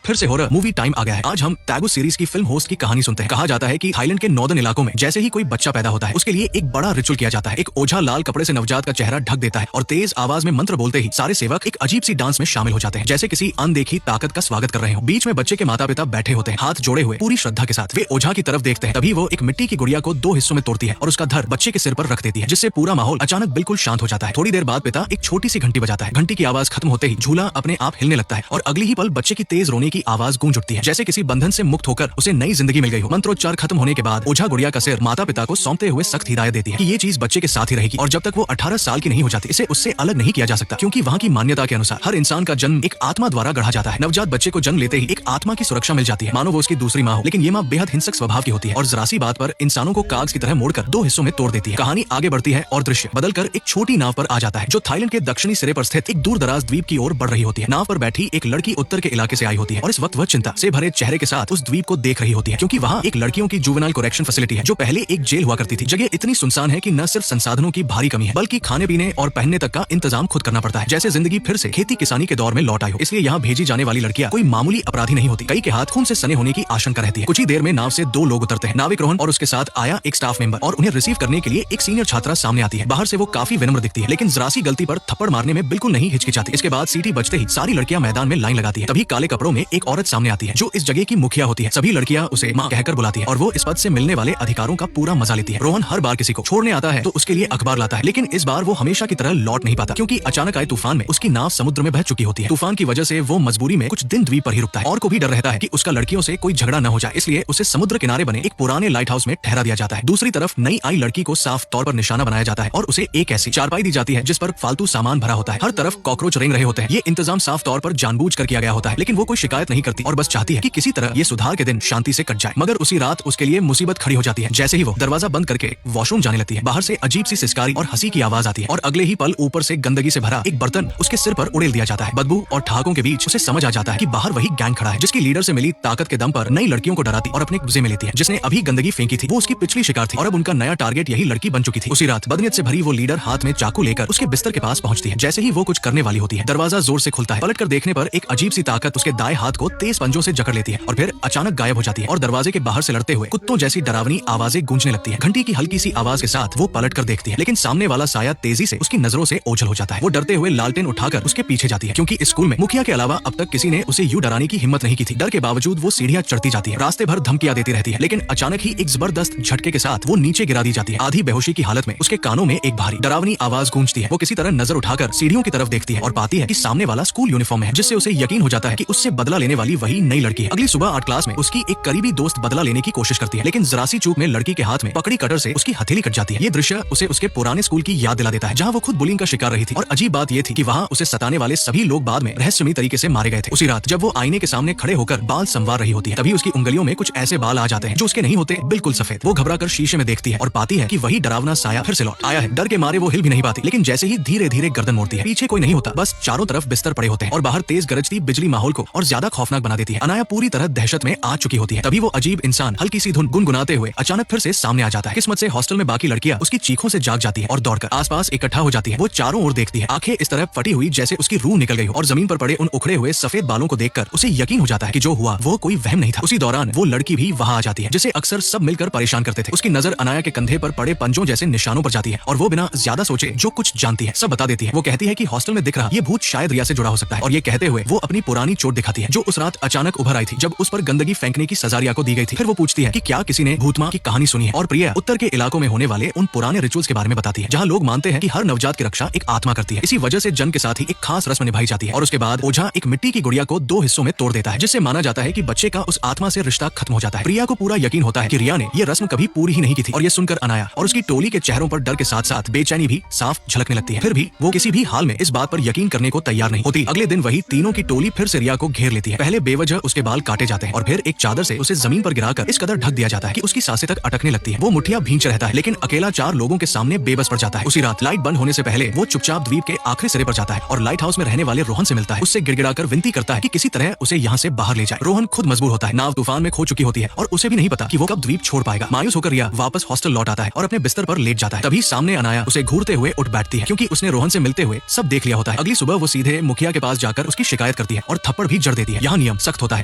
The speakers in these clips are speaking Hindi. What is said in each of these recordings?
फिर से हॉरर मूवी टाइम आ गया है। आज हम टैगो सीरीज की फिल्म होस्ट की कहानी सुनते हैं। कहा जाता है कि थाईलैंड के नॉर्दर्न इलाकों में जैसे ही कोई बच्चा पैदा होता है उसके लिए एक बड़ा रिचुअल किया जाता है। एक ओझा लाल कपड़े से नवजात का चेहरा ढक देता है और तेज आवाज में मंत्र बोलते ही सारे सेवक एक अजीब सी डांस में शामिल हो जाते हैं, जैसे किसी अनदेखी ताकत का स्वागत कर रहे हो। बीच में बच्चे के माता पिता बैठे होते हैं, हाथ जोड़े हुए पूरी श्रद्धा के साथ। वे ओझा की तरफ देखते हैं, तभी वो एक मिट्टी की गुड़िया को 2 हिस्सों में तोड़ती है और उसका धड़ बच्चे के सिर पर रख देती है, जिससे पूरा माहौल अचानक बिल्कुल शांत हो जाता है। थोड़ी देर बाद पिता एक छोटी सी घंटी बजाता है। घंटी की आवाज खत्म होते ही झूला अपने आप हिलने लगता है और अगली ही पल बच्चे की तेज रोने की आवाज गूंज उठती है, जैसे किसी बंधन से मुक्त होकर उसे नई जिंदगी मिल गई हो। मंत्रोच्चार खत्म होने के बाद ओझा गुड़िया का सिर माता पिता को सौंपते हुए सख्त हिदायत देती है कि ये चीज बच्चे के साथ ही रहेगी और जब तक वो 18 साल की नहीं हो जाती इसे उससे अलग नहीं किया जा सकता, क्योंकि वहाँ की मान्यता के अनुसार हर इंसान का जन्म एक आत्मा द्वारा गढ़ा जाता है। नवजात बच्चे को जन्म लेते ही एक आत्मा की सुरक्षा मिल जाती है, मानो वो उसकी दूसरी माँ हो। लेकिन ये माँ बेहद हिंसक स्वभाव की होती है और जरा सी बात पर इंसानों को कागज की तरह मोड़कर 2 हिस्सों में तोड़ देती है। कहानी आगे बढ़ती है और दृश्य बदलकर एक छोटी नाव पर आ जाता है जो थाईलैंड के दक्षिणी सिरे पर स्थित एक दूर दराज द्वीप की ओर बढ़ रही होती है। नाव पर बैठी एक लड़की उत्तर के इलाके से आई होती है और इस वक्त वह चिंता से भरे चेहरे के साथ उस द्वीप को देख रही होती है, क्योंकि वहाँ एक लड़कियों की जुवेनाइल करेक्शन फैसिलिटी है जो पहले एक जेल हुआ करती थी। जगह इतनी सुनसान है कि न सिर्फ संसाधनों की भारी कमी है बल्कि खाने पीने और पहनने तक का इंतजाम खुद करना पड़ता है, जैसे जिंदगी फिर से खेती किसानी के दौर में लौट आई हो। इसलिए यहाँ भेजी जाने वाली लड़कियां कोई मामूली अपराधी नहीं होती, कई के हाथ खून से सने होने की आशंका रहती है। कुछ ही देर में नाव से 2 लोग उतरते हैं, नाविक रोहन और उसके साथ आया एक स्टाफ मेंबर, और उन्हें रिसीव करने के लिए एक सीनियर छात्रा सामने आती है। बाहर से वो काफी विनम्र दिखती है, लेकिन जरा सी गलती पर थप्पड़ मारने में बिल्कुल नहीं हिचकिचाती। इसके बाद सीटी बजते ही सारी लड़कियां मैदान में लाइन लगाती है। तभी काले कपड़ों में एक औरत सामने आती है जो इस जगह की मुखिया होती है। सभी लड़कियां उसे माँ कहकर बुलाती है और वो इस पद से मिलने वाले अधिकारों का पूरा मजा लेती है। रोहन हर बार किसी को छोड़ने आता है तो उसके लिए अखबार लाता है, लेकिन इस बार वो हमेशा की तरह लौट नहीं पाता, क्योंकि अचानक आए तूफान में उसकी नाव समुद्र में बह चुकी होती है। तूफान की वजह से वो मजबूरी में कुछ दिन द्वीप पर ही रुकता है और को भी डर रहता है कि उसका लड़कियों से कोई झगड़ा न हो जाए, इसलिए उसे समुद्र किनारे बने एक पुराने लाइट हाउस में ठहरा दिया जाता है। दूसरी तरफ नई आई लड़की को साफ तौर पर निशाना बनाया जाता है और उसे एक ऐसी चारपाई दी जाती है जिस पर फालतू सामान भरा होता है। हर तरफ कॉकरोच रेंग रहे होते हैं। ये इंतजाम साफ तौर पर जानबूझकर किया गया होता है, लेकिन वो कोई शिकायत नहीं करती और बस चाहती है कि किसी तरह ये सुधार के दिन शांति से कट जाए। मगर उसी रात उसके लिए मुसीबत खड़ी हो जाती है। जैसे ही वो दरवाजा बंद करके वॉशरूम जाने लगती है, बाहर से अजीब सी सिसकारी और हंसी की आवाज आती है और अगले ही पल ऊपर से गंदगी से भरा एक बर्तन उसके सिर पर उड़ेल दिया जाता है। बदबू और ठहाकों के बीच उसे समझ आ जाता है कि बाहर वही गैंग खड़ा है जिसकी लीडर से मिली ताकत के दम पर नई लड़कियों को डराती और अपने कब्जे में लेती है। जिसने अभी गंदगी फेंकी थी वो उसकी पिछली शिकार थी और अब उनका नया टारगेट यही लड़की बन चुकी थी। उसी रात बदनीयत से भरी वो लीडर हाथ में चाकू लेकर उसके बिस्तर के पास पहुंचती है। जैसे ही वो कुछ करने वाली होती है, दरवाजा जोर से खुलता है। पलटकर देखने पर एक अजीब सी ताकत उसके दाएं हाथ को तेज पंजों से जकड़ लेती है और फिर अचानक गायब हो जाती है और दरवाजे के बाहर से लड़ते हुए कुत्तों जैसी डरावनी आवाजें गूंजने लगती है। घंटी की हल्की सी आवाज के साथ वो पलट कर देखती है, लेकिन सामने वाला साया तेजी से उसकी नजरों से ओझल हो जाता है। वो डरते हुए लालटेन उठाकर उसके पीछे जाती है, क्योंकि स्कूल में मुखिया के अलावा अब तक किसी ने उसे यूं डराने की हिम्मत नहीं की थी। डर के बावजूद वो सीढ़ियां चढ़ती जाती है, रास्ते भर धमकियां देती रहती है, लेकिन अचानक ही एक जबरदस्त झटके के साथ वो नीचे गिरा दी जाती है। आधी बेहोशी की हालत में उसके कानों में एक भारी डरावनी आवाज गूंजती है। वो किसी तरह नजर उठाकर सीढ़ियों की तरफ देखती है और पाती है कि सामने वाला स्कूल यूनिफॉर्म में है, जिससे उसे यकीन हो जाता है कि उससे बदला लेने वाली वही नई लड़की है। अगली सुबह आर्ट क्लास में उसकी एक करीबी दोस्त बदला लेने की कोशिश करती है, लेकिन जरा सी चूक में लड़की के हाथ में पकड़ी कटर से उसकी हथेली कट जाती है। ये दृश्य उसे उसके पुराने स्कूल की याद दिला देता है, जहाँ वो खुद बुलिंग का शिकार रही थी। और अजीब बात ये थी कि वहाँ उसे सताने वाले सभी लोग बाद में रहस्यमयी तरीके से मारे गए थे। उसी रात जब वो आईने के सामने खड़े होकर बाल संवार रही होती है, तभी उसकी उंगलियों में कुछ ऐसे बाल आ जाते हैं जो उसके नहीं होते, बिल्कुल सफेद। वो घबराकर शीशे में देखती है और पाती है कि वही डरावना साया फिर से लौट आया है। डर के मारे वो हिल भी नहीं पाती, लेकिन जैसे ही धीरे धीरे गर्दन मोड़ती है, पीछे कोई नहीं होता, बस चारों तरफ बिस्तर पड़े होते हैं और बाहर तेज गरजती बिजली माहौल को और ज्यादा खौफनाक बना देती है। अनाया पूरी तरह दहशत में आ चुकी होती है। तभी वो अजीब इंसान हल्की सी धुन गुनगुनाते हुए अचानक फिर से सामने आ जाता है। किस्मत से हॉस्टल में बाकी लड़कियां उसकी चीखों से जाग जाती है और दौड़कर आसपास इकट्ठा हो जाती है। वो चारों ओर देखती है, आंखें इस तरह फटी हुई जैसे उसकी रूह निकल गई हो, और जमीन पर पड़े उन उखड़े हुए सफेद बालों को देखकर उसे यकीन हो जाता है कि जो हुआ वो कोई वहम नहीं था। उसी दौरान वो लड़की भी वहाँ आ जाती है जिसे अक्सर सब मिलकर परेशान करते थे। उसकी नजर अनाया के कंधे पर पड़े पंजों जैसे निशानों पर जाती है और वो बिना ज्यादा सोचे जो कुछ जानती है सब बता देती है। वो कहती है कि हॉस्टल में दिख रहा ये भूत शायद रिया से जुड़ा हो सकता है, और ये कहते हुए वो अपनी पुरानी चोट दिखाती है जो उस रात अचानक उभर आई थी जब उस पर गंदगी फेंकने की सजा रिया को दी गई थी। फिर वो पूछती है कि क्या किसी ने भूतमा की कहानी सुनी है, और प्रिया उत्तर के इलाकों में होने वाले उन पुराने रिचुअल्स के बारे में बताती है जहाँ लोग मानते हैं कि हर नवजात की रक्षा एक आत्मा करती है। इसी वजह से जन्म के साथ ही एक खास रस्म निभाई जाती है और उसके बाद ओझा एक मिट्टी की गुड़िया को 2 हिस्सों में तोड़ देता है, जिससे माना जाता है कि बच्चे का उस आत्मा से रिश्ता खत्म हो जाता है। प्रिया को पूरा यकीन होता है कि रिया ने ये रस्म कभी पूरी ही नहीं की थी, और ये सुनकर अनाया और उसकी टोली के चेहरों पर डर के साथ साथ बेचैनी भी साफ झलकने लगती है। फिर भी वो किसी भी हाल में इस बात पर यकीन करने को तैयार नहीं होती। अगले दिन वही तीनों की टोली फिर से रिया को घेर लेती है। पहले बेवजह उसके बाल काटे जाते हैं और फिर एक चादर से उसे जमीन पर गिराकर इस कदर ढक दिया जाता है कि उसकी सांसें तक अटकने लगती है। वो मुठ्ठियां भींच रहता है, लेकिन अकेला 4 लोगों के सामने बेबस पड़ जाता है। उसी रात लाइट बंद होने से पहले वो चुपचाप द्वीप के आखिरी सिरे पर जाता है और लाइट हाउस में रहने वाले रोहन से मिलता है। उससे गिड़गिड़ाकर विनती करता है कि किसी तरह उसे यहाँ से बाहर ले जाए। रोहन खुद मजबूर होता है। नाव तूफान में खो चुकी होती है और उसे भी नहीं पता कि वो कब द्वीप छोड़ पाएगा। मायूस होकर रिया वापस हॉस्टल लौट आता है और अपने बिस्तर पर लेट जाता है। तभी सामने अनाया उसे घूरते हुए उठ बैठती है, क्योंकि उसने रोहन से मिलते हुए सब देख लिया होता है। अगली सुबह वो सीधे मुखिया के पास जाकर उसकी शिकायत करती है और थप्पड़ भी जड़ देती है। जाती है। यहाँ नियम सख्त होता है,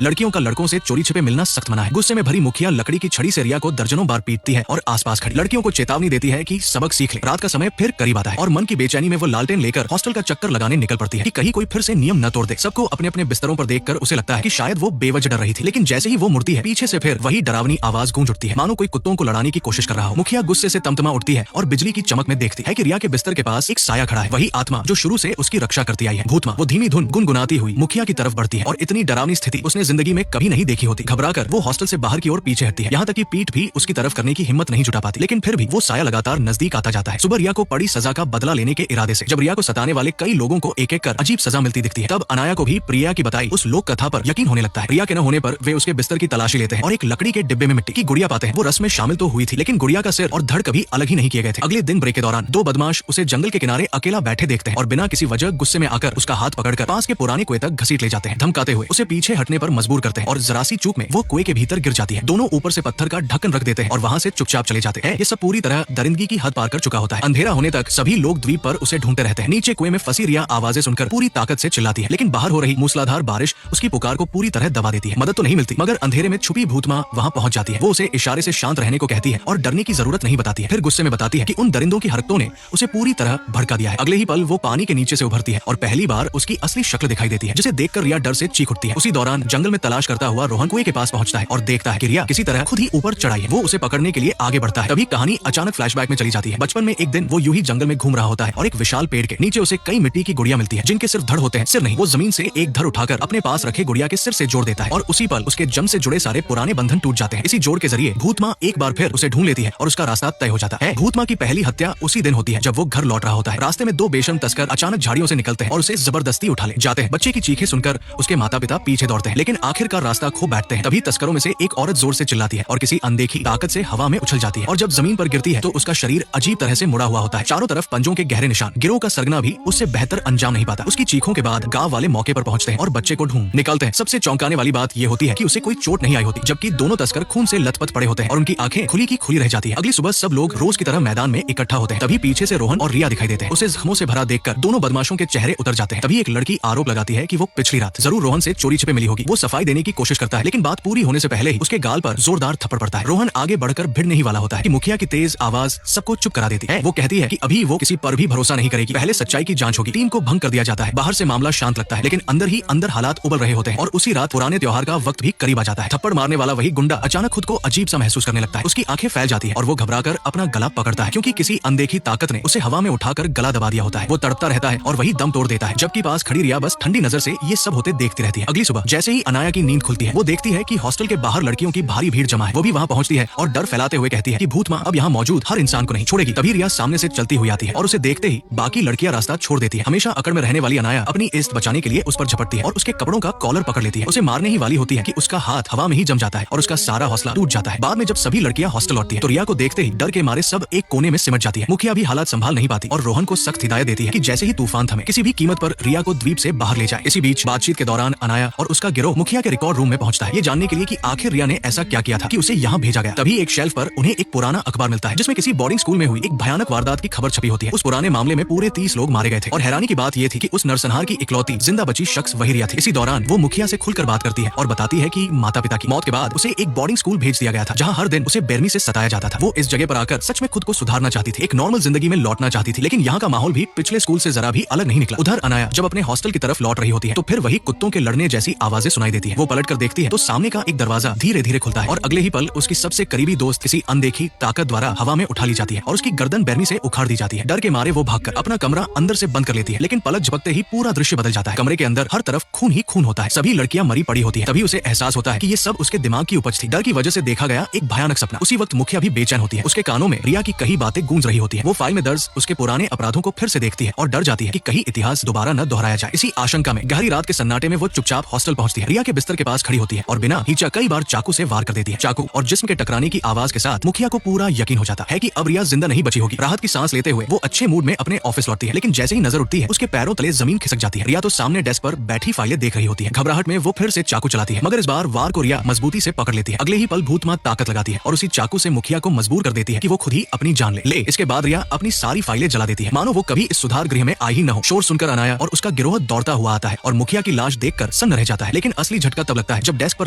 लड़कियों का लड़कों से चोरी छिपे मिलना सख्त मना है। गुस्से में भरी मुखिया लकड़ी की छड़ी से रिया को दर्जनों बार पीटती है और आसपास खड़ी लड़कियों को चेतावनी देती है कि सबक सीख ले। रात का समय फिर करीब आता है और मन की बेचैनी में वो लालटेन लेकर हॉस्टल का चक्कर लगाने निकल पड़ती है कि कहीं कोई फिर से नियम न तोड़ दे। सबको अपने अपने बिस्तरों पर देखकर उसे लगता है कि शायद वो बेवजह डर रही थी, लेकिन जैसे ही वो मुड़ती है पीछे से फिर वही डरावनी आवाज गूंज उठती है, मानो कोई कुत्तों को लड़ाने की कोशिश कर रहा हो। मुखिया गुस्से से तमतमा उठती है और बिजली की चमक में देखती है कि रिया के बिस्तर के पास एक साया खड़ा है, वही आत्मा जो शुरू से उसकी रक्षा करती आई है, भूतमा। वो धीमी धुन गुनगुनाती हुई मुखिया की तरफ बढ़ती है और इतनी डरावनी स्थिति उसने जिंदगी में कभी नहीं देखी होती। घबराकर वो हॉस्टल से बाहर की ओर पीछे हटती है, यहाँ तक कि पीठ भी उसकी तरफ करने की हिम्मत नहीं जुटा पाती, लेकिन फिर भी वो साया लगातार नजदीक आता जाता है। सुबह रिया को पड़ी सजा का बदला लेने के इरादे से जब रिया को सताने वाले कई लोगों को एक एक कर अजीब सजा मिलती दिखती है, तब अनाया को भी प्रिया की बताई उस लोक कथा पर यकीन होने लगता है। रिया के न होने पर वे उसके बिस्तर की तलाशी लेते हैं और एक लकड़ी के डिब्बे में मिट्टी की गुड़िया पाते हैं। वो रस्म में शामिल तो हुई थी, लेकिन गुड़िया का सिर और धड़ कभी अलग ही नहीं किए गए थे। अगले दिन ब्रेक के दौरान दो बदमाश उसे जंगल के किनारे अकेला बैठे देखते हैं और बिना किसी वजह गुस्से में आकर उसका हाथ पकड़कर पास के पुराने कुएं तक घसीट ले जाते हैं, धमकाते हुए उसे पीछे हटने पर मजबूर करते हैं और जरा सी चूक में वो कुएं के भीतर गिर जाती है। दोनों ऊपर से पत्थर का ढक्कन रख देते हैं और वहां से चुपचाप चले जाते हैं। ये सब पूरी तरह दरिंदगी की हद पार कर चुका होता है। अंधेरा होने तक सभी लोग द्वीप पर उसे ढूंढते रहते हैं। नीचे कुएं में फंसी रिया आवाजें सुनकर पूरी ताकत से चिल्लाती है, लेकिन बाहर हो रही मूसलाधार बारिश उसकी पुकार को पूरी तरह दबा देती है। मदद तो नहीं मिलती, मगर अंधेरे में छुपी भूतमा वहां पहुंच जाती है। वो उसे इशारे से शांत रहने को कहती है और डरने की जरूरत नहीं बताती है। फिर गुस्से में बताती है कि उन दरिंदों की हरकतों ने उसे पूरी तरह भड़का दिया है। अगले ही पल वो पानी के नीचे से उभरती है और पहली बार उसकी असली शक्ल दिखाई देती है, जिसे देखकर रिया डर से चीख उठती है। उसी दौरान जंगल में तलाश करता हुआ रोहन कुएं के पास पहुंचता है और देखता है कि रिया किसी तरह खुद ही ऊपर चढ़ाई है। वो उसे पकड़ने के लिए आगे बढ़ता है, तभी कहानी अचानक फ्लैशबैक में चली जाती है। बचपन में एक दिन वो यूं ही जंगल में घूम रहा होता है और एक विशाल पेड़ के नीचे उसे कई मिट्टी की गुड़िया मिलती है, जिनके सिर्फ धड़ होते हैं, सिर नहीं। वो जमीन से एक धड़ उठाकर अपने पास रखे गुड़िया के सिर से जोड़ देता है और उसी पल उसके जम से जुड़े सारे पुराने बंधन टूट जाते हैं। इसी जोड़ के जरिए भूतमा एक बार फिर उसे ढूंढ लेती है और उसका रास्ता तय हो जाता है। भूतमा की पहली हत्या उसी दिन होती है जब वो घर लौट रहा होता है। रास्ते में दो बेशर्म तस्कर अचानक झाड़ियों से निकलते हैं और उसे जबरदस्ती उठा ले जाते हैं। बच्चे की चीखें सुनकर उसके माता पिता पीछे दौड़ते हैं, लेकिन आखिरकार रास्ता खो बैठते हैं। तभी तस्करों में से एक औरत जोर से चिल्लाती है और किसी अनदेखी ताकत से हवा में उछल जाती है और जब जमीन पर गिरती है तो उसका शरीर अजीब तरह से मुड़ा हुआ होता है, चारों तरफ पंजों के गहरे निशान। गिरोह का सरगना भी उससे बेहतर अंजाम नहीं पाता। उसकी चीखों के बाद गांव वाले मौके पर पहुंचते हैं और बच्चे को ढूंढ निकालते हैं। सबसे चौंकाने वाली बात यह होती है कि उसे कोई चोट नहीं आई होती, जबकि दोनों तस्कर खून से लथपथ पड़े होते हैं और उनकी आंखें खुली की खुली रह जाती है। अगली सुबह सब लोग रोज की तरह मैदान में इकट्ठा होते हैं। तभी पीछे से रोहन और रिया दिखाई देते हैं। उसे जख्मों से भरा देखकर दोनों बदमाशों के चेहरे उतर जाते हैं। तभी एक लड़की आरोप लगाती है कि वो पिछली रात जरूर रोहन से चोरी छिपे मिली होगी। वो सफाई देने की कोशिश करता है, लेकिन बात पूरी होने से पहले ही उसके गाल पर जोरदार थप्पड़ पड़ता है। रोहन आगे बढ़कर भिड़ने ही वाला होता है कि मुखिया की तेज आवाज सबको चुप करा देती है। वो कहती है कि अभी वो किसी पर भी भरोसा नहीं करेगी, पहले सच्चाई की जांच होगी। टीम को भंग कर दिया जाता है। बाहर से मामला शांत लगता है, लेकिन अंदर ही अंदर हालात उबल रहे होते हैं और उसी रात पुराने त्योहार का वक्त भी करीब आ जाता है। थप्पड़ मारने वाला वही गुंडा अचानक खुद को अजीब सा महसूस करने लगता है। उसकी आंखें फैल जाती है और वो घबराकर अपना गला पकड़ता है, क्योंकि किसी अनदेखी ताकत ने उसे हवा में उठाकर गला दबा दिया होता है। वो तड़पता रहता है और वही दम तोड़ देता है, जबकि पास खड़ी रिया बस ठंडी नजर से ये सब होते देखती रहती है। अगली सुबह जैसे ही अनाया की नींद खुलती है, वो देखती है कि हॉस्टल के बाहर लड़कियों की भारी भीड़ जमा है। वो भी वहां पहुंचती है और डर फैलाते हुए कहती है कि भूतमा अब यहाँ मौजूद हर इंसान को नहीं छोड़ेगी। तभी रिया सामने से चलती हुई आती है और उसे देखते ही बाकी लड़कियां रास्ता छोड़ देती है। हमेशा अकड़ में रहने वाली अनाया अपनी इज्जत बचाने के लिए उस पर झपटती है और उसके कपड़ों का कॉलर पकड़ लेती है। उसे मारने ही वाली होती है कि उसका हाथ हवा में ही जम जाता है और उसका सारा हौसला टूट जाता है। बाद में जब सभी लड़कियां हॉस्टल लौटती है तो रिया को देखते ही डर के मारे सब एक कोने में सिमट जाती है। मुखिया भी हालात संभाल नहीं पाती और रोहन को सख्त हिदायत देती है कि जैसे ही तूफान थमे किसी भी कीमत पर रिया को द्वीप से बाहर ले जाए। इसी बीच बातचीत के दौरान अनाया और उसका गिरोह मुखिया के रिकॉर्ड रूम में पहुंचता है, ये जानने के लिए कि आखिर रिया ने ऐसा क्या किया था कि उसे यहाँ भेजा गया। तभी एक शेल्फ पर उन्हें एक पुराना अखबार मिलता है, जिसमें किसी बोर्डिंग स्कूल में हुई एक भयानक वारदात की खबर छपी होती है। उस पुराने मामले में पूरे 30 लोग मारे गए थे और हैरानी की बात यह थी कि उस नरसंहार की इकलौती जिंदा बची शख्स वही रिया थी। इसी दौरान वो मुखिया से खुलकर बात करती है और बताती है कि माता पिता की मौत के बाद उसे एक बोर्डिंग स्कूल भेज दिया गया था, जहाँ हर दिन उसे बेरमी से सताया जाता था। वो इस जगह पर आकर सच में खुद को सुधारना चाहती थी, एक नॉर्मल जिंदगी में लौटना चाहती थी, लेकिन यहाँ का माहौल भी पिछले स्कूल से जरा भी अलग नहीं निकला। उधर अनाया जब अपने हॉस्टल की तरफ लौट रही होती है तो फिर वही कुत्तों के लड़ने जैसी आवाजें सुनाई देती है। वो पलट कर देखती है तो सामने का एक दरवाजा धीरे धीरे खुलता है और अगले ही पल उसकी सबसे करीबी दोस्त किसी अनदेखी ताकत द्वारा हवा में उठा ली जाती है और उसकी गर्दन बेरमी से उखाड़ दी जाती है। डर के मारे वो भागकर अपना कमरा अंदर से बंद कर लेती है, लेकिन पलक झपकते ही पूरा दृश्य बदल जाता है। कमरे के अंदर हर तरफ खून ही खून होता है, सभी लड़कियां मरी पड़ी होती है। तभी उसे एहसास होता है कि ये सब उसके दिमाग की उपज थी, डर की वजह से देखा गया एक भयानक सपना। उसी वक्त मुखिया भी बेचैन होती है, उसके कानों में रिया की कई बातें गूंज रही होती है। वो फाइल में दर्ज उसके पुराने अपराधों को फिर से देखती है और डर जाती है कि कहीं इतिहास दोबारा न दोहराया जाए। इसी आशंका में गहरी रात के सन्नाटे में वो चुपचाप हॉस्टल पहुंचती है। रिया के बिस्तर के पास खड़ी होती है और बिना हिचक कई बार चाकू से वार कर देती है। चाकू और जिस्म के टकराने की आवाज के साथ मुखिया को पूरा यकीन हो जाता है कि अब रिया जिंदा नहीं बची होगी। राहत की सांस लेते हुए वो अच्छे मूड में अपने ऑफिस लौटती है, लेकिन जैसे ही नजर उठती है उसके पैरों तले जमीन खिसक जाती है। रिया तो सामने डेस्क पर बैठी फाइलें देख रही होती है। घबराहट में वो फिर से चाकू चलाती है, मगर इस बार वार को रिया मजबूती से पकड़ लेती है। अगले ही पल भूतमा ताकत लगाती है और उसी चाकू से मुखिया को मजबूर कर देती है कि वो खुद ही अपनी जान ले। इसके बाद रिया अपनी सारी फाइलें जला देती है, मानो वो कभी इस सुधार गृह में आई ही न हो। शोर सुनकर अनाया और उसका गिरोह दौड़ता हुआ आता है और मुखिया की लाश देखकर सन्न रह जाता है। लेकिन असली झटका तब लगता है जब डेस्क पर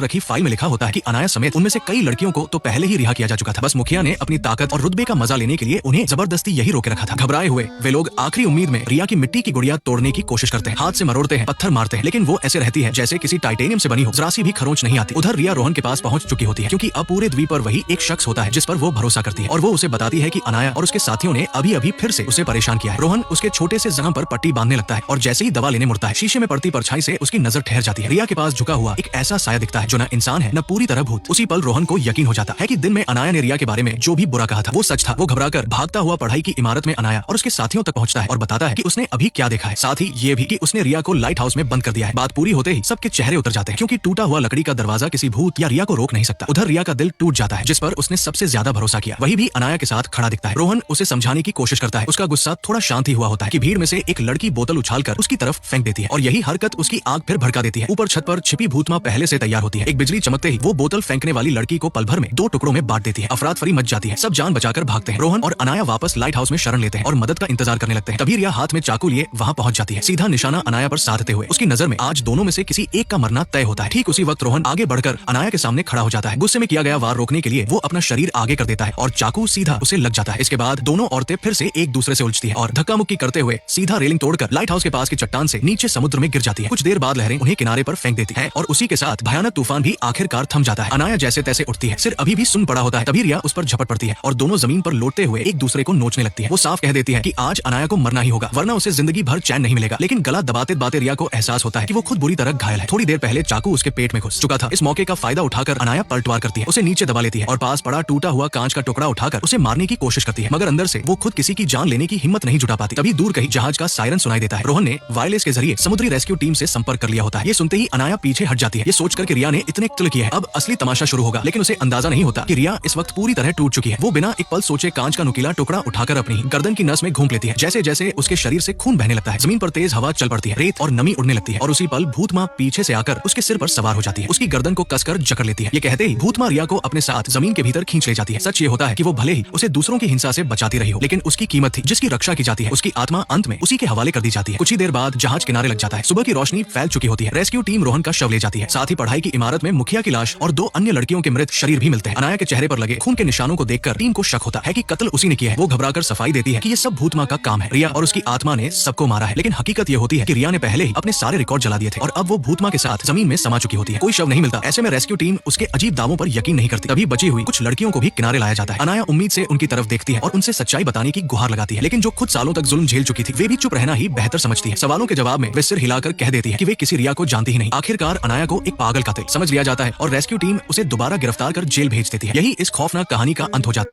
रखी फाइल में लिखा होता है कि अनाया समेत उनमें से कई लड़कियों को तो पहले ही रिहा किया जा चुका था। बस मुखिया ने अपनी ताकत और रुतबे का मजा लेने के लिए उन्हें जबरदस्ती यही रोके रखा था। घबराए हुए वे लोग आखिरी उम्मीद में रिया की मिट्टी की गुड़िया तोड़ने की कोशिश करते हैं, हाथ से मरोड़ते हैं, पत्थर मारते हैं, लेकिन वो ऐसे रहती है जैसे किसी टाइटेनियम से बनी हो, जरा सी भी खरोंच नहीं आती। उधर रिया रोहन के पास पहुंच चुकी होती है, क्योंकि अब पूरे द्वीप पर वही एक शख्स होता है जिस पर वो भरोसा करती है, और वो उसे बताती है कि अनाया और उसके साथियों ने अभी अभी फिर से उसे परेशान किया है। रोहन उसके छोटे से जख्म पर पट्टी बांधने लगता है और जैसे ही दवा लेने मुड़ता है, शीशे में पड़ती परछाई से उसकी नजर ठहर जाती है। रिया के पास झुका हुआ एक ऐसा साया दिखता है जो न इंसान है न पूरी तरह भूत। उसी पल रोहन को यकीन हो जाता है कि दिन में अनाया ने रिया के बारे में जो भी बुरा कहा था वो सच था। वो घबराकर भागता हुआ पढ़ाई की इमारत में अनाया और उसके साथियों तक पहुंचता है और बताता है कि उसने अभी क्या देखा है, साथ ही ये भी कि उसने रिया को लाइट हाउस में बंद कर दिया है। बात पूरी होते ही सबके चेहरे उतर जाते हैं, क्योंकि टूटा हुआ लकड़ी का दरवाजा किसी भूत या रिया को रोक नहीं सकता। उधर रिया का दिल टूट जाता है, जिस पर उसने सबसे ज्यादा भरोसा किया वही भी अनाया के साथ खड़ा दिखता है। रोहन उसे समझाने की कोशिश करता है, उसका गुस्सा थोड़ा शांत ही हुआ होता है कि भीड़ में से एक लड़की बोतल उछालकर उसकी तरफ फेंक देती है और यही हरकत उसकी आग फिर भड़का देती है। ऊपर छत पर छिपी भूतमा पहले से तैयार होती है। एक बिजली चमकते ही वो बोतल फेंकने वाली लड़की को पल भर में 2 टुकड़ों में बांट देती है। अफरात फरी मच जाती है, सब जान बचाकर भागते हैं। रोहन और अनाया वापस लाइट हाउस में शरण लेते हैं और मदद का इंतजार करने लगते हैं। तभी रिया हाथ में चाकू लिए वहां पहुंच जाती है, सीधा निशाना अनाया पर साधते हुए। उसकी नजर में आज दोनों में से किसी एक का मरना तय होता है। ठीक उसी वक्त रोहन आगे बढ़कर अनाया के सामने खड़ा हो जाता है। गुस्से में किया गया वार रोकने के लिए वो अपना शरीर आगे कर देता है और चाकू सीधा उसे लग जाता है। इसके बाद दोनों औरतें फिर से एक दूसरे से उलझती है और धक्का मुक्की करते हुए सीधा रेलिंग तोड़कर लाइट हाउस के पास की चट्टान से नीचे समुद्र में गिर जाती है। कुछ देर बाद लहरें उन्हें किनारे पर फेंक देती है और उसी के साथ भयानक तूफान भी आखिरकार थम जाता है। अनाया जैसे तैसे उठती है, सिर अभी भी सुन पड़ा होता है। तभी रिया उस पर झपट पड़ती है और दोनों जमीन पर लौटते हुए एक दूसरे को नोचने लगती है। वो साफ कह देती है कि आज अनाया को मरना ही होगा, वरना उसे जिंदगी भर चैन नहीं मिलेगा। लेकिन गला दबाते दबाते रिया को एहसास होता है कि वो खुद बुरी तरह घायल है। थोड़ी देर पहले चाकू उसके पेट में घुस चुका था। इस मौके का फायदा उठाकर अनाया पलटवार करती है, उसे नीचे दबा लेती है और पास पड़ा टूटा हुआ कांच का टुकड़ा उठाकर उसे मारने की कोशिश करती है, मगर अंदर से वो खुद किसी की जान लेने की हिम्मत नहीं जुटा पाती। तभी दूर कहीं जहाज का सायरन सुनाई देता है। रोहन ने वायरलेस के जरिए समुद्री रेस्क्यू टीम से संपर्क कर लिया होता है। ये सुनते ही अनाया पीछे हट जाती है, ये सोचकर कि रिया ने इतने कत्ल किए हैं, अब असली तमाशा शुरू होगा। लेकिन उसे अंदाजा नहीं होता कि रिया इस वक्त पूरी तरह टूट चुकी है। वो बिना एक पल सोचे कांच का नुकीला टुकड़ा उठाकर अपनी गर्दन की नस में घूम लेती है। जैसे जैसे उसके शरीर से खून बहने लगता है, जमीन पर तेज हवा चल पड़ती है, रेत और नमी उड़ने लगती है और उसी पल भूतमा पीछे से आकर उसके सिर पर सवार हो जाती है, उसकी गर्दन को कसकर जकड़ लेती है। ये कहते ही भूतमा रिया को अपने साथ जमीन के भीतर खींच ले जाती है। सच ये होता है कि वो भले ही उसे दूसरों की हिंसा से बचाती रही हो, लेकिन उसकी कीमत थी जिसकी रक्षा की जाती है, उसकी आत्मा अंत में उसी के हवाले कर दी जाती है। कुछ ही देर बाद जहाज किनारे लग जाता है। सुबह की रोशनी फैल चुकी होती है। रेस्क्यू टीम रोहन का शव ले जाती है, साथ ही पढ़ाई की इमारत में मुखिया की लाश और 2 अन्य लड़कियों के मृत शरीर भी मिलते हैं। अनाया के चेहरे पर लगे खून के निशानों को देखकर टीम को शक होता है कि कत्ल उसी ने किया है। वो घबराकर सफाई देती है कि ये सब भूतमा का काम है, रिया और उसकी आत्मा ने सबको मारा है। लेकिन हकीकत ये होती है कि रिया ने पहले ही अपने सारे रिकॉर्ड जला दिए थे और अब वो भूतमा के साथ जमीन में समा चुकी होती है। कोई शव नहीं मिलता। ऐसे में रेस्क्यू टीम उसके अजीब दावों पर यकीन नहीं करती। तभी बची हुई कुछ लड़कियों को भी किनारे लाया जाता है। अनाया उम्मीद से उनकी तरफ देखती है और उनसे सच्चाई बताने की गुहार लगाती है, लेकिन जो खुद सालों तक जुल्म झेल चुकी थी वे भी चुप रहना ही बेहतर समझती है। सवालों के जवाब में वे सिर हिलाकर कह देती है कि वे किसी रिया को जानती ही नहीं। आखिरकार अनाया को एक पागल कातिल समझ लिया जाता है और रेस्क्यू टीम उसे दोबारा गिरफ्तार कर जेल भेज देती है। यही इस खौफनाक कहानी का अंत हो जाता है।